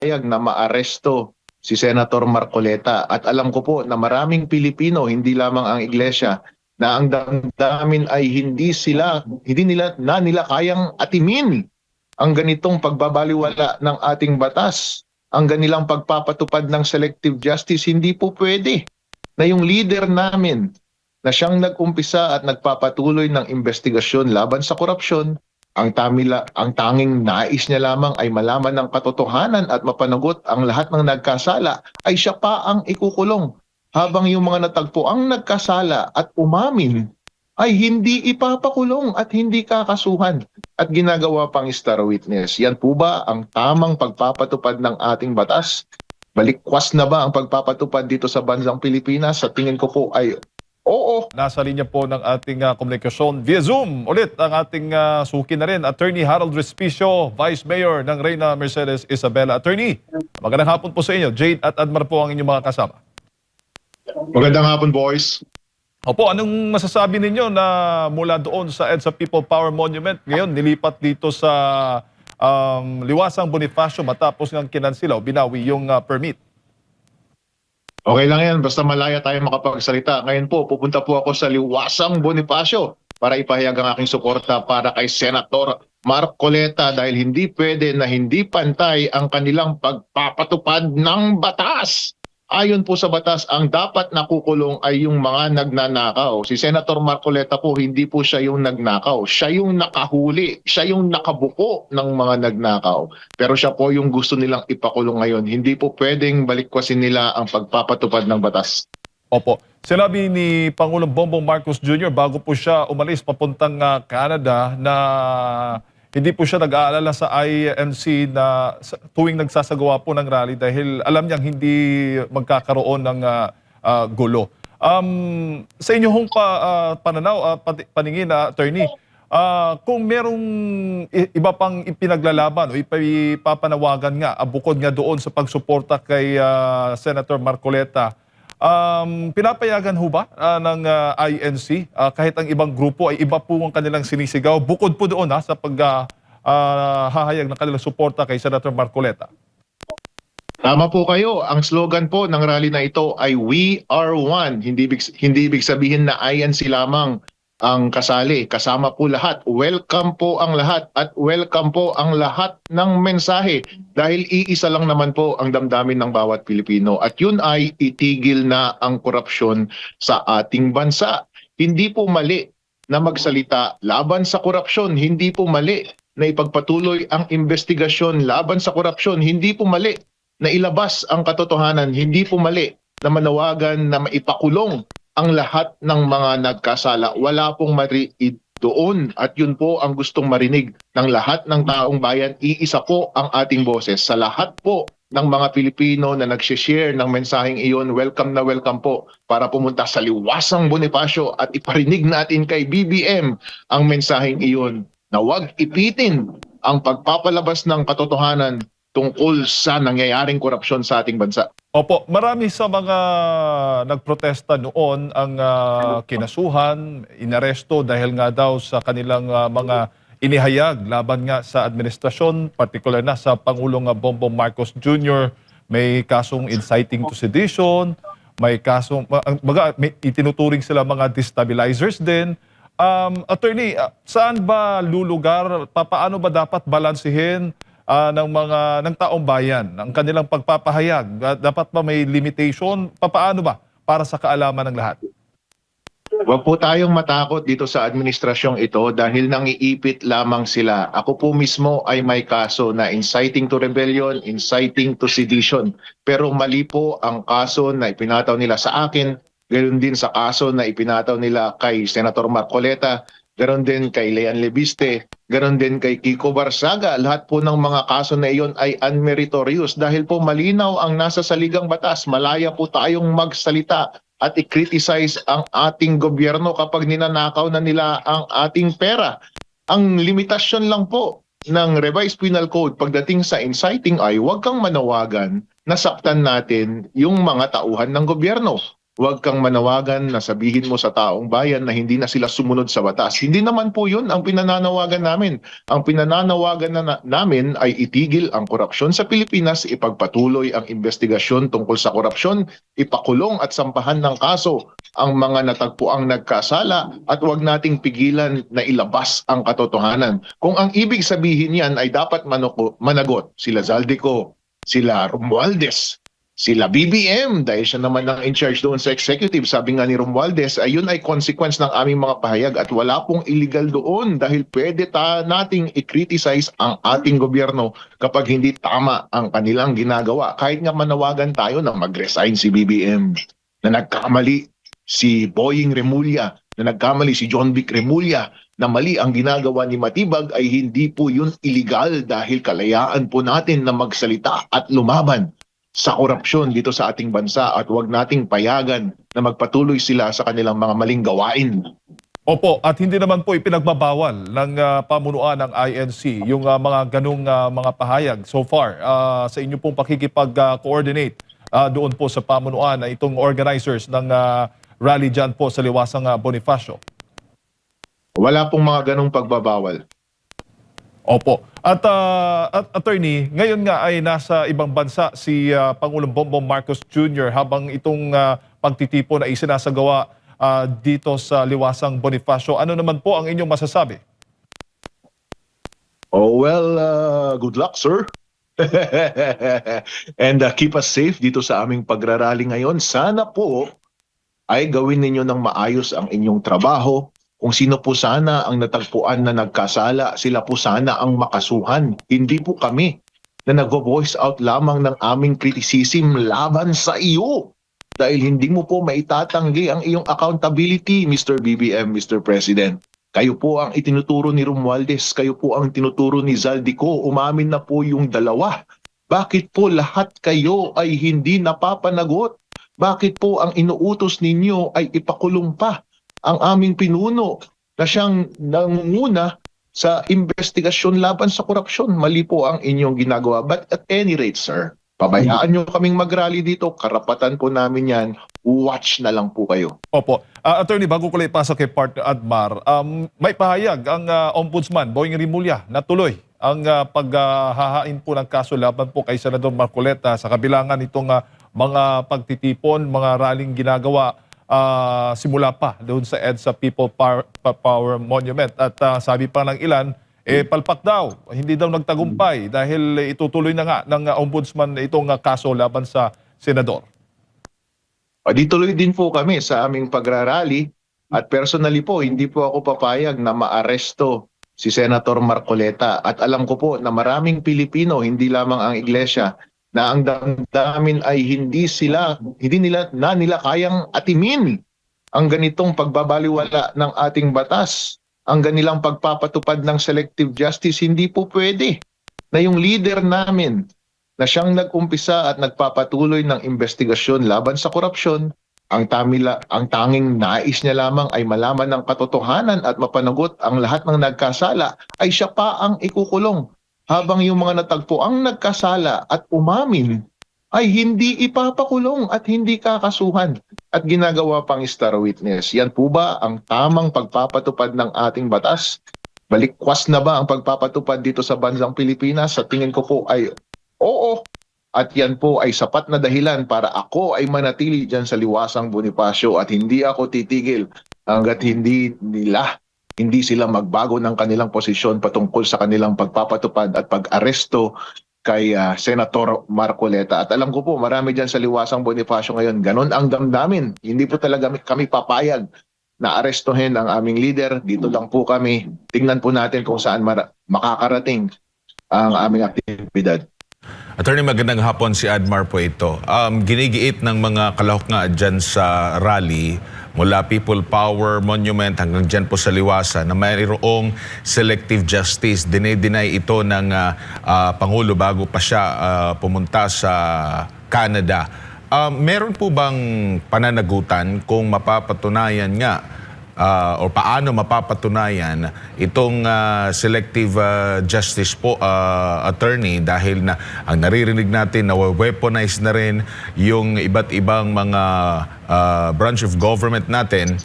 pumayag na maaresto si Senator Marcoleta. At alam ko po na maraming Pilipino, hindi lamang ang iglesia, na ang damdamin ay hindi nila kayang atimin ang ganitong pagbabaliwala ng ating batas, ang ganilang pagpapatupad ng selective justice. Hindi po pwede na yung leader namin na siyang nag-umpisa at nagpapatuloy ng investigasyon laban sa korupsyon, ang tanging nais niya lamang ay malaman ng katotohanan at mapanagot ang lahat ng nagkasala, ay siya pa ang ikukulong. Habang yung mga natagpo ang nagkasala at umamin ay hindi ipapakulong at hindi kakasuhan at ginagawa pang star witness. Yan po ba ang tamang pagpapatupad ng ating batas? Balikwas na ba ang pagpapatupad dito sa bansang Pilipinas? Sa tingin ko po ay oo. Nasa linya po ng ating komunikasyon via Zoom ulit ang ating suki na rin, Attorney Harold Respicio, Vice Mayor ng Reyna Mercedes Isabela. Attorney, magandang hapon po sa inyo. Jade at Admar po ang inyong mga kasama. Magandang hapon, boys. Opo, anong masasabi ninyo na mula doon sa EDSA People Power Monument ngayon nilipat dito sa Liwasang Bonifacio matapos ng kinansilaw, binawi yung permit? Okay lang yan, basta malaya tayo makapagsalita. Ngayon po, pupunta po ako sa Liwasang Bonifacio para ipahayag ang aking suporta para kay Senator Marcoleta dahil hindi pwede na hindi pantay ang kanilang pagpapatupad ng batas. Ayon po sa batas, ang dapat nakukulong ay yung mga nagnanakaw. Si Senator Marcoleta po, hindi po siya yung nagnakaw. Siya yung nakahuli. Siya yung nakabuko ng mga nagnakaw. Pero siya po yung gusto nilang ipakulong ngayon. Hindi po pwedeng balikwasin nila ang pagpapatupad ng batas. Opo. Sinabi ni Pangulong Bongbong Marcos Jr. bago po siya umalis papuntang Canada na hindi po siya nag-aalala sa INC na tuwing nagsasagawa po ng rally dahil alam niyang hindi magkakaroon ng gulo. Sa inyong pananaw, paningin na attorney, kung merong iba pang ipinaglalaban o ipapanawagan nga, bukod nga doon sa pagsuporta kay Senator Marcoleta, pinapayagan ho ba ng INC kahit ang ibang grupo ay iba po ang kanilang sinisigaw bukod po doon sa paghahayag ng kanilang suporta kay Senator Marcoleta? Tama po kayo. Ang slogan po ng rally na ito ay We Are One. Hindi ibig sabihin na INC lamang ang kasali. Kasama po lahat. Welcome po ang lahat at welcome po ang lahat ng mensahe dahil iisa lang naman po ang damdamin ng bawat Pilipino at yun ay itigil na ang korupsyon sa ating bansa. Hindi po mali na magsalita laban sa korupsyon. Hindi po mali na ipagpatuloy ang investigasyon laban sa korupsyon. Hindi po mali na ilabas ang katotohanan. Hindi po mali na manawagan na maipakulong ang lahat ng mga nagkasala. Wala pong mali doon at yun po ang gustong marinig ng lahat ng taong bayan. Iisa po ang ating boses. Sa lahat po ng mga Pilipino na nagsishare ng mensaheng iyon, welcome na welcome po para pumunta sa Liwasang Bonifacio at iparinig natin kay BBM ang mensaheng iyon na huwag ipitin ang pagpapalabas ng katotohanan tungkol sa nangyayaring korupsyon sa ating bansa. Opo, marami sa mga nagprotesta noon ang kinasuhan, inaresto dahil nga daw sa kanilang mga inihayag laban nga sa administrasyon, particular na sa Pangulong Bongbong Marcos Jr. May kasong inciting to sedition, may kasong, may itinuturing sila mga destabilizers din. Attorney, saan ba lulugar, paano ba dapat balansehin ng taong bayan ang kanilang pagpapahayag? Dapat ba may limitation? Paano ba para sa kaalaman ng lahat? Huwag po tayong matakot dito sa administrasyong ito dahil nangiipit lamang sila. Ako po mismo ay may kaso na inciting to rebellion, inciting to sedition. Pero mali po ang kaso na ipinataw nila sa akin, ganoon din sa kaso na ipinataw nila kay Senator Marcoleta, ganoon din kay Leon Lebiste, ganoon din kay Kiko Barsaga. Lahat po ng mga kaso na iyon ay unmeritorious dahil po malinaw ang nasa saligang batas. Malaya po tayong magsalita at i-criticize ang ating gobyerno kapag ninanakaw na nila ang ating pera. Ang limitasyon lang po ng Revised Penal Code pagdating sa inciting ay huwag kang manawagan na saktan natin yung mga tauhan ng gobyerno. Huwag kang manawagan na sabihin mo sa taong bayan na hindi na sila sumunod sa batas. Hindi naman po yun ang pinananawagan namin. Ang pinananawagan namin ay itigil ang korupsyon sa Pilipinas, ipagpatuloy ang investigasyon tungkol sa korupsyon, ipakulong at sampahan ng kaso ang mga natagpuang nagkasala at huwag nating pigilan na ilabas ang katotohanan. Kung ang ibig sabihin yan ay dapat managot sila Zaldico, sila Romualdez, sila BBM, dahil siya naman ang in charge doon sa executive, sabi nga ni Romualdez, ayun ay consequence ng aming mga pahayag at wala pong illegal doon dahil pwede nating i-criticize ang ating gobyerno kapag hindi tama ang kanilang ginagawa. Kahit nga manawagan tayo na mag-resign si BBM, na nagkamali si Boying Remulla, na nagkamali si John Vic Remulla, na mali ang ginagawa ni Matibag, ay hindi po yun illegal dahil kalayaan po natin na magsalita at lumaban sa korupsyon dito sa ating bansa at huwag nating payagan na magpatuloy sila sa kanilang mga maling gawain. Opo, at hindi naman po ipinagbabawal ng pamunuan ng INC yung mga ganung mga pahayag so far sa inyo pong pakikipag-coordinate doon po sa pamunuan na itong organizers ng rally dyan po sa Liwasang Bonifacio. Wala pong mga ganung pagbabawal. Opo. At attorney, ngayon nga ay nasa ibang bansa si Pangulong Bongbong Marcos Jr. habang itong pagtitipon ay isinasagawa dito sa Liwasang Bonifacio. Ano naman po ang inyong masasabi? Oh well, good luck sir. And keep us safe dito sa aming pagrarally ngayon. Sana po ay gawin ninyo ng maayos ang inyong trabaho. Kung sino po sana ang natagpuan na nagkasala, sila po sana ang makasuhan. Hindi po kami na nag-voice out lamang ng aming criticism laban sa iyo. Dahil hindi mo po maitatanggi ang iyong accountability, Mr. BBM, Mr. President. Kayo po ang itinuturo ni Romualdez, kayo po ang tinuturo ni Zaldico, umamin na po yung dalawa. Bakit po lahat kayo ay hindi napapanagot? Bakit po ang inuutos ninyo ay ipakulong pa ang aming pinuno na siyang nangunguna sa investigasyon laban sa korupsyon? Mali po ang inyong ginagawa. But at any rate, sir, pabayaan nyo kaming mag-rally dito. Karapatan po namin yan. Watch na lang po kayo. Opo. Attorney, bago ko lang ipasok kay Partner Admar, may pahayag ang Ombudsman Boying Remulla na tuloy ang paghahain po ng kaso laban po kay Senador Marcoleta sa kabilangan nitong mga pagtitipon, mga rallying ginagawa simula pa doon sa EDSA People Power Monument. At sabi pa ng ilan, palpak daw, hindi daw nagtagumpay dahil itutuloy na nga ng Ombudsman itong kaso laban sa senador. Di tuloy din po kami sa aming pagrarally at personally po, hindi po ako papayag na maaresto si Senator Marcoleta. At alam ko po na maraming Pilipino, hindi lamang ang iglesia, na ang damdamin ay hindi nila kayang atimin ang ganitong pagbabaliwala ng ating batas, ang ganilang pagpapatupad ng selective justice. Hindi po pwede na yung leader namin na siyang nag-umpisa at nagpapatuloy ng investigasyon laban sa korupsyon, ang tanging nais niya lamang ay malaman ng katotohanan at mapanagot ang lahat ng nagkasala, ay siya pa ang ikukulong. Habang yung mga natagpo ang nagkasala at umamin ay hindi ipapakulong at hindi kakasuhan at ginagawa pang star witness. Yan po ba ang tamang pagpapatupad ng ating batas? Balikwas na ba ang pagpapatupad dito sa bansang Pilipinas? Sa tingin ko po ay oo. At yan po ay sapat na dahilan para ako ay manatili dyan sa Liwasang Bonifacio at hindi ako titigil hanggat hindi sila magbago ng kanilang posisyon patungkol sa kanilang pagpapatupad at pag-aresto kay Senator Marcoleta. At alam ko po, marami dyan sa Liwasang Bonifacio ngayon, ganon ang damdamin. Hindi po talaga kami papayag na arestuhin ang aming leader. Dito lang po kami. Tingnan po natin kung saan makakarating ang aming aktibidad. Attorney, magandang hapon, si Admar po ito. Ginigiit ng mga kalahok nga dyan sa rally mula People Power Monument hanggang dyan po sa Liwasa na mayroong selective justice. Dinay ito ng Pangulo bago pa siya pumunta sa Canada. Meron po bang pananagutan kung mapapatunayan nga o paano mapapatunayan itong selective justice po, attorney, dahil na ang naririnig natin na weaponize na rin yung iba't ibang mga branch of government natin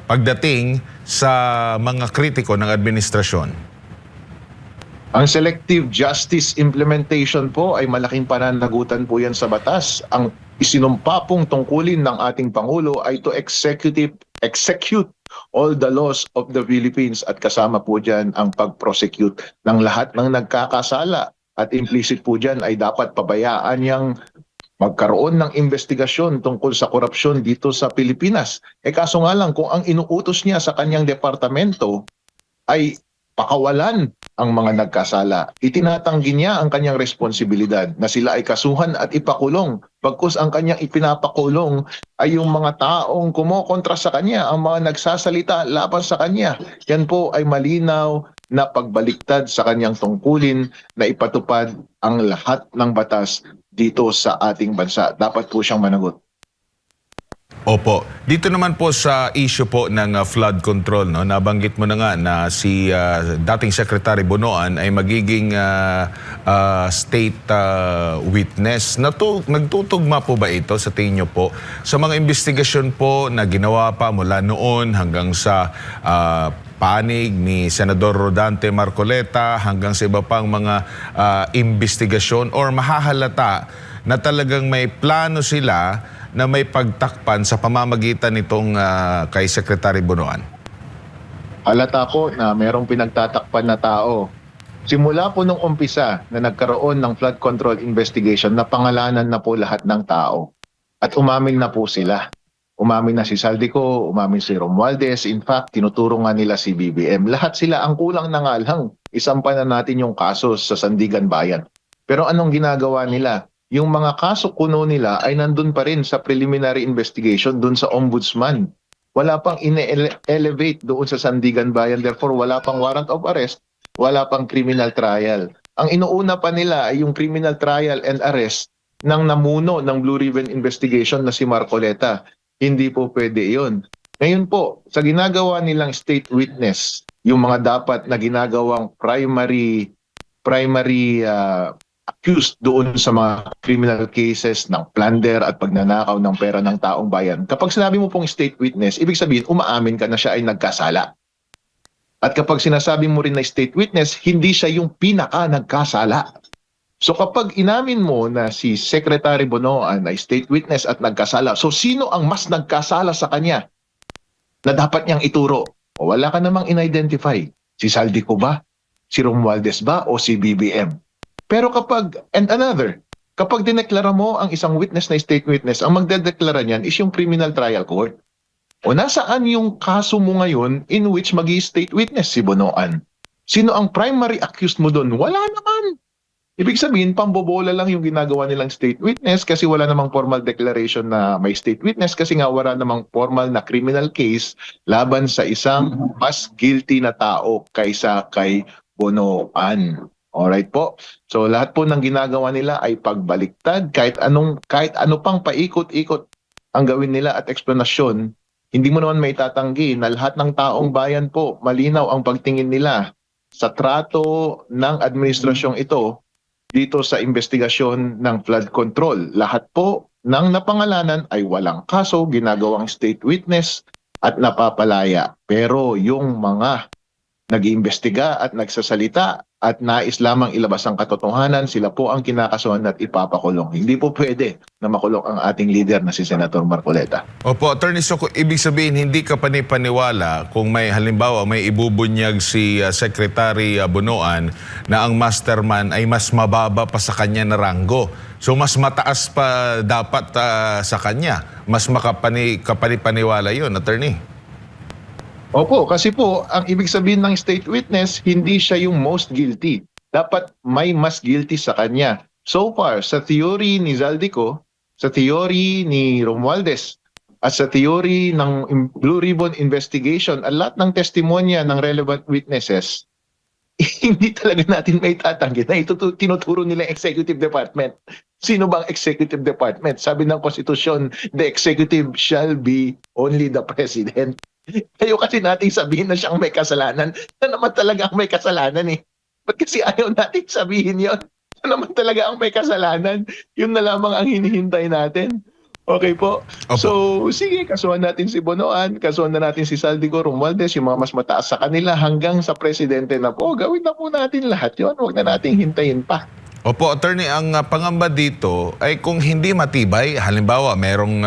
pagdating sa mga kritiko ng administrasyon. Ang selective justice implementation po ay malaking pananagutan po yan sa batas. Ang isinumpa pong tungkulin ng ating Pangulo ay to execute all the laws of the Philippines, at kasama po dyan ang pag-prosecute ng lahat ng nagkakasala. At implicit po dyan ay dapat pabayaan yang magkaroon ng investigasyon tungkol sa korupsyon dito sa Pilipinas. Kaso nga lang, kung ang inuutos niya sa kanyang departamento ay pakawalan ang mga nagkasala, itinatanggi niya ang kanyang responsibilidad na sila ay kasuhan at ipakulong. Pagkus ang kanyang ipinapakulong ay yung mga taong kumokontra sa kanya, ang mga nagsasalita laban sa kanya. Yan po ay malinaw na pagbaliktad sa kanyang tungkulin na ipatupad ang lahat ng batas dito sa ating bansa. Dapat po siyang managot. Opo. Dito naman po sa issue po ng flood control, no, nabanggit mo na nga na si dating Secretary Bonoan ay magiging state witness. Nagtutugma po ba ito sa tingin niyo po sa mga investigasyon po na ginawa pa mula noon hanggang sa panig ni Senador Rodante Marcoleta hanggang sa iba pang mga investigasyon, or mahahalata na talagang may plano sila na may pagtakpan sa pamamagitan nitong kay Secretary Bonoan? Halata po na merong pinagtatakpan na tao. Simula po nung umpisa na nagkaroon ng flood control investigation, napangalanan na po lahat ng tao. At umamin na po sila. Umamin na si Saldico, umamin si Romualdez. In fact, tinuturo nga nila si BBM. Lahat sila, ang kulang na nga lang, isampa na natin yung kaso sa Sandigan Bayan. Pero anong ginagawa nila? Yung mga kaso kuno nila ay nandun pa rin sa preliminary investigation dun sa ombudsman. Wala pang ine-elevate doon sa Sandigan Bayan. Therefore, wala pang warrant of arrest, wala pang criminal trial. Ang inuuna pa nila ay yung criminal trial and arrest ng namuno ng Blue Ribbon investigation na si Marcoleta. Hindi po pwede yun. Ngayon po, sa ginagawa nilang state witness, yung mga dapat na ginagawang primary accused doon sa mga criminal cases ng plunder at pagnanakaw ng pera ng taong bayan. Kapag sinabi mo pong state witness, ibig sabihin umaamin ka na siya ay nagkasala. At kapag sinasabi mo rin na state witness, hindi siya yung pinaka nagkasala. So kapag inamin mo na si Secretary Bonoan ay state witness at nagkasala, so sino ang mas nagkasala sa kanya na dapat niyang ituro? O wala ka namang in-identify. Si Saldico ba? Si Romualdez ba? O si BBM? Pero kapag dineklara mo ang isang witness na state witness, ang magdedeklara niyan is yung criminal trial court. O nasaan yung kaso mo ngayon in which magi-state witness si Bonoan? Sino ang primary accused mo doon? Wala naman. Ibig sabihin, pambobola lang yung ginagawa nilang state witness kasi wala namang formal declaration na may state witness kasi nga wala namang formal na criminal case laban sa isang mas guilty na tao kaysa kay Bonoan. Alright po. So lahat po ng ginagawa nila ay pagbaliktad, kahit ano pang paikot-ikot ang gawin nila at eksplanasyon, hindi mo naman maitatanggi na lahat ng taong bayan po malinaw ang pagtingin nila sa trato ng administrasyong ito dito sa investigasyon ng flood control. Lahat po ng napangalanan ay walang kaso, ginagawang state witness at napapalaya. Pero yung mga nag-iimbestiga at nagsasalita at nais lamang ilabas ang katotohanan, sila po ang kinakasuhan at ipapakulong. Hindi po pwede na makulong ang ating leader na si Senator Marcoleta. Opo, Attorney Soco, ibig sabihin hindi ka panipaniwala kung may halimbawa may ibubunyag si Secretary Bonoan na ang mastermind ay mas mababa pa sa kanya na ranggo. So mas mataas pa dapat sa kanya. Mas kapanipaniwala yun, Attorney. Opo, kasi po, ang ibig sabihin ng state witness, hindi siya yung most guilty. Dapat may mas guilty sa kanya. So far, sa theory ni Zaldico, sa theory ni Romualdez, at sa theory ng Blue Ribbon investigation, at lahat ng testimonya ng relevant witnesses, hindi talaga natin may tatanggi na ito tinuturo nila yung executive department. Sino bang executive department? Sabi ng konstitusyon, the executive shall be only the president. Kayo kasi nating sabihin na siyang may kasalanan. Siya naman talaga ang may kasalanan eh. Ba't kasi ayaw natin sabihin yon? Siya naman talaga ang may kasalanan. Yun na lamang ang hinihintay natin. Okay po. Opo. So, sige, kasuhan natin si Bonoan, kasuhan na natin si Saldico Romualdez, yung mga mas mataas sa kanila hanggang sa presidente na po. Gawin na po natin lahat yon. Huwag na nating hintayin pa. Opo, attorney, ang pangamba dito ay kung hindi matibay, halimbawa merong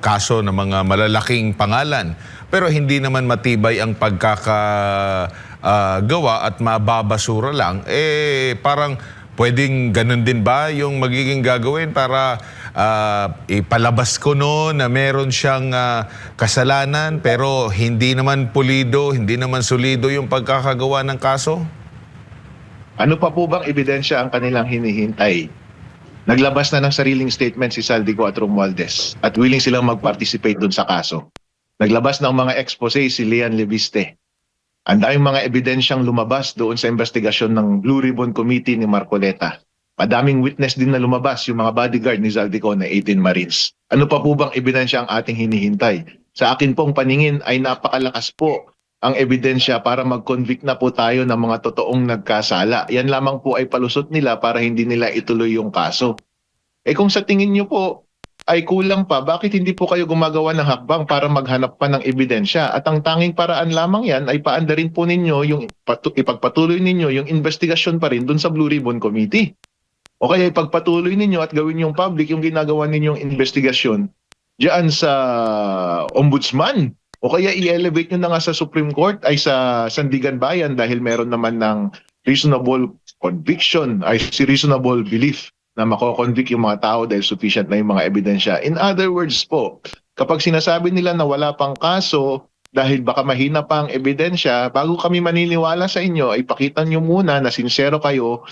kaso ng mga malalaking pangalan, pero hindi naman matibay ang pagkakagawa at mababasura lang, eh parang pwedeng ganun din ba yung magiging gagawin para ipalabas ko no na meron siyang kasalanan pero hindi naman pulido, hindi naman solido yung pagkakagawa ng kaso? Ano pa po bang ebidensya ang kanilang hinihintay? Naglabas na ng sariling statement si Saldico at Romualdez at willing silang mag-participate dun sa kaso. Naglabas ng mga expose si Lian Leviste. Ang daming mga ebidensyang lumabas doon sa investigasyon ng Blue Ribbon Committee ni Marcoleta. Madaming witness din na lumabas, yung mga bodyguard ni Saldico na 18 Marines. Ano pa po bang ebidensya ang ating hinihintay? Sa akin pong paningin ay napakalakas po ang ebidensya para mag-convict na po tayo ng mga totoong nagkasala. Yan lamang po ay palusot nila para hindi nila ituloy yung kaso. Eh kung sa tingin nyo po ay kulang pa, bakit hindi po kayo gumagawa ng hakbang para maghanap pa ng ebidensya? At ang tanging paraan lamang yan ay paandarin po ninyo yung ipagpatuloy ninyo yung investigasyon pa rin dun sa Blue Ribbon Committee. O kaya ipagpatuloy ninyo at gawin yung public yung ginagawa ninyong investigasyon diyan sa Ombudsman. O kaya i-elevate nyo na nga sa Supreme Court ay sa Sandigan Bayan dahil meron naman ng reasonable conviction ay si reasonable belief na mako-convict yung mga tao dahil sufficient na yung mga ebidensya. In other words po, kapag sinasabi nila na wala pang kaso dahil baka mahina pa ang ebidensya, bago kami maniniwala sa inyo, ipakita nyo muna na sincero kayo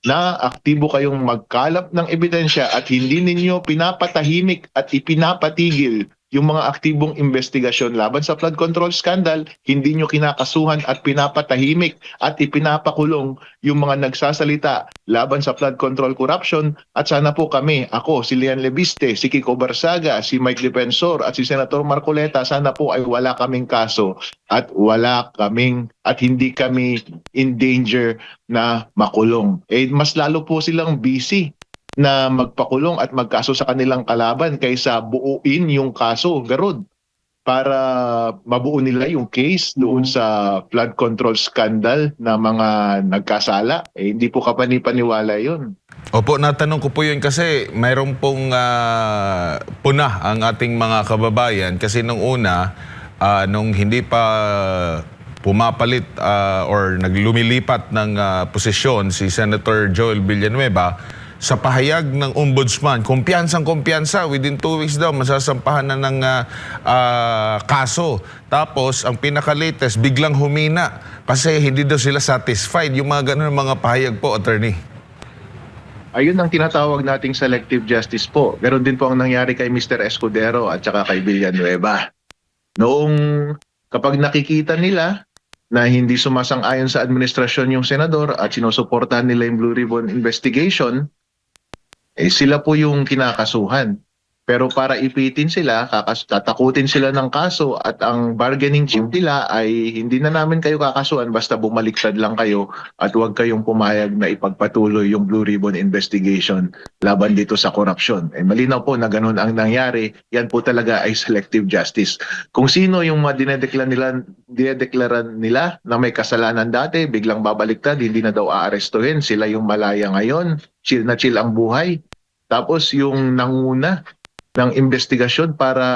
na aktibo kayong magkalap ng ebidensya at hindi ninyo pinapatahimik at ipinapatigil yung mga aktibong investigasyon laban sa flood control scandal, hindi nyo kinakasuhan at pinapatahimik at ipinapakulong yung mga nagsasalita laban sa flood control corruption. At sana po kami, ako, si Lian Leviste, si Kiko Barsaga, si Mike Defensor at si Senator Marcoleta, sana po ay wala kaming kaso at hindi kami in danger na makulong. Eh, mas lalo po silang busy na magpakulong at magkaso sa kanilang kalaban kaysa buuin yung kaso, Garod, para mabuo nila yung case doon sa flood control scandal na mga nagkasala. Eh, hindi po kapanipaniwala yun. Opo, natanong ko po yun kasi mayroon pong punah ang ating mga kababayan kasi nung una, nung hindi pa pumapalit or naglumilipat ng posisyon si Senator Joel Villanueva, sa pahayag ng Ombudsman, kumpiyansang-kumpiyansa, within 2 weeks daw, masasampahan na ng kaso. Tapos, ang pinaka-latest, biglang humina kasi hindi daw sila satisfied. Yung mga ganun mga pahayag po, attorney. Ayun ang tinatawag nating selective justice po. Ganon din po ang nangyari kay Mr. Escudero at saka kay Villanueva. Noong kapag nakikita nila na hindi sumasang-ayon sa administrasyon yung senador at sinusuportahan nila yung Blue Ribbon investigation, eh sila po yung kinakasuhan. Pero para ipitin sila, tatakutin sila ng kaso at ang bargaining chip nila ay hindi na namin kayo kakasuhan basta bumaliktad lang kayo at huwag kayong pumayag na ipagpatuloy yung Blue Ribbon investigation laban dito sa korupsyon. Eh malinaw po na ganun ang nangyari, yan po talaga ay selective justice. Kung sino yung mga dinedeklaran nila na may kasalanan dati, biglang babaliktad, hindi na daw aarestuhin, sila yung malaya ngayon, chill na chill ang buhay. Tapos yung nanguna ng investigasyon para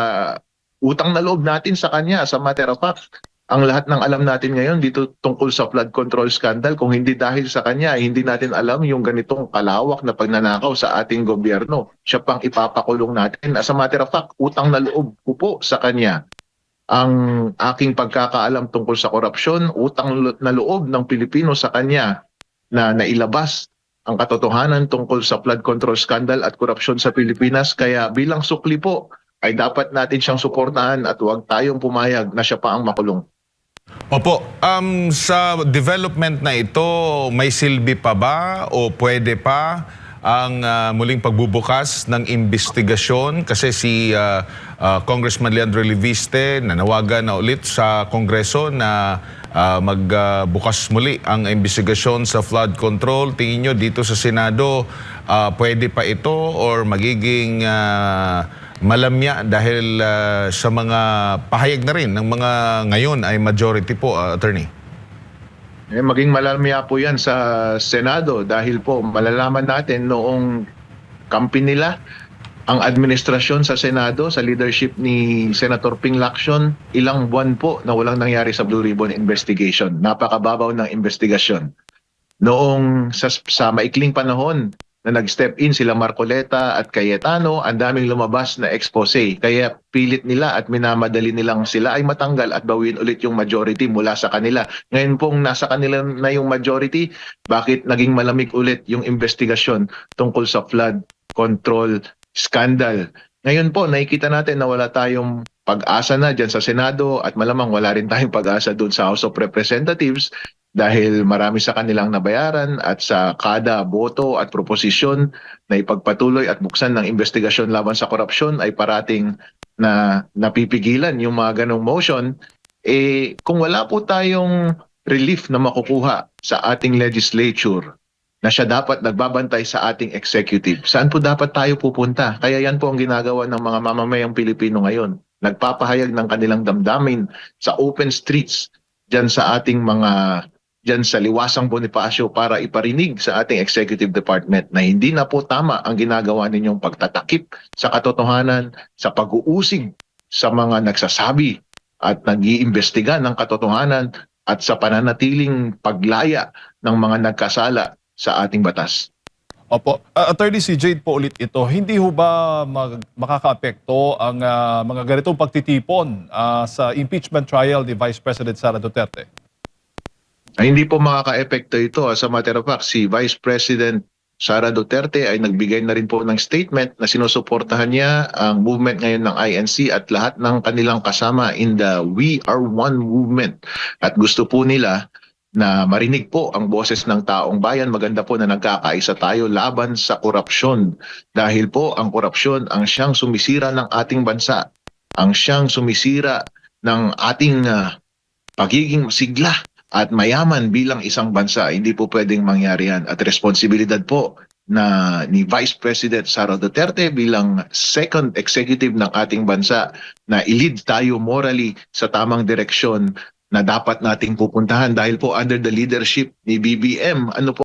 utang na loob natin sa kanya. Sa matter of fact, ang lahat ng alam natin ngayon dito tungkol sa flood control scandal, kung hindi dahil sa kanya, hindi natin alam yung ganitong kalawak na pagnanakaw sa ating gobyerno. Siya pang ipapakulong natin. As a matter of fact, utang na loob ko po sa kanya ang aking pagkakaalam tungkol sa korupsyon, utang na loob ng Pilipino sa kanya na nailabas ang katotohanan tungkol sa flood control scandal at korupsyon sa Pilipinas. Kaya bilang sukli po, ay dapat natin siyang suportahan at huwag tayong pumayag na siya pa ang makulong. Opo, sa development na ito, may silbi pa ba o pwede pa ang muling pagbubukas ng investigasyon kasi si Congressman Leandro Leviste nanawagan na ulit sa Kongreso na magbukas muli ang investigasyon sa flood control. Tingin nyo dito sa Senado, pwede pa ito or magiging malamya dahil sa mga pahayag na rin ng mga ngayon ay majority po, Attorney? Maging malamya po yan sa Senado dahil po malalaman natin noong kampi nila ang administrasyon sa Senado, sa leadership ni Senator Ping Lacson, ilang buwan po na walang nangyari sa Blue Ribbon investigation. Napakababaw ng investigasyon. Noong sa maikling panahon na nag-step in sila Marcoleta at Cayetano, ang daming lumabas na expose. Kaya pilit nila at minamadali nilang sila ay matanggal at bawin ulit yung majority mula sa kanila. Ngayon pong nasa kanila na yung majority, bakit naging malamig ulit yung investigasyon tungkol sa flood control scandal? Ngayon po, nakikita natin na wala tayong pag-asa na dyan sa Senado at malamang wala rin tayong pag-asa doon sa House of Representatives dahil marami sa kanilang nabayaran at sa kada boto at proposisyon na ipagpatuloy at buksan ng investigasyon laban sa korupsyon ay parating na napipigilan yung mga ganong motion. Kung wala po tayong relief na makukuha sa ating legislature na siya dapat nagbabantay sa ating executive, saan po dapat tayo pupunta? Kaya yan po ang ginagawa ng mga mamamayang Pilipino ngayon. Nagpapahayag ng kanilang damdamin sa open streets dyan sa ating mga dyan sa Liwasang Bonifacio para iparinig sa ating executive department na hindi na po tama ang ginagawa ninyong pagtatakip sa katotohanan, sa pag-uusig sa mga nagsasabi at nag-iimbestiga ng katotohanan at sa pananatiling paglaya ng mga nagkasala sa ating batas. Opo. Attorney, si Jade po ulit ito. Hindi ho ba makakaapekto ang mga ganitong pagtitipon sa impeachment trial ni Vice President Sara Duterte? Ay, hindi po makaka-epekto ito. As a matter of fact, si Vice President Sara Duterte ay nagbigay na rin po ng statement na sinusuportahan niya ang movement ngayon ng INC at lahat ng kanilang kasama in the We Are One movement. At gusto po nila na marinig po ang boses ng taong bayan. Maganda po na nagkakaisa tayo laban sa korupsyon. Dahil po ang korupsyon ang siyang sumisira ng ating bansa. Ang siyang sumisira ng ating pagiging masigla at mayaman bilang isang bansa. Hindi po pwedeng mangyari yan. At responsibilidad po na ni Vice President Sara Duterte bilang second executive ng ating bansa na i-lead tayo morally sa tamang direksyon na dapat nating pupuntahan dahil po under the leadership ni BBM, ano po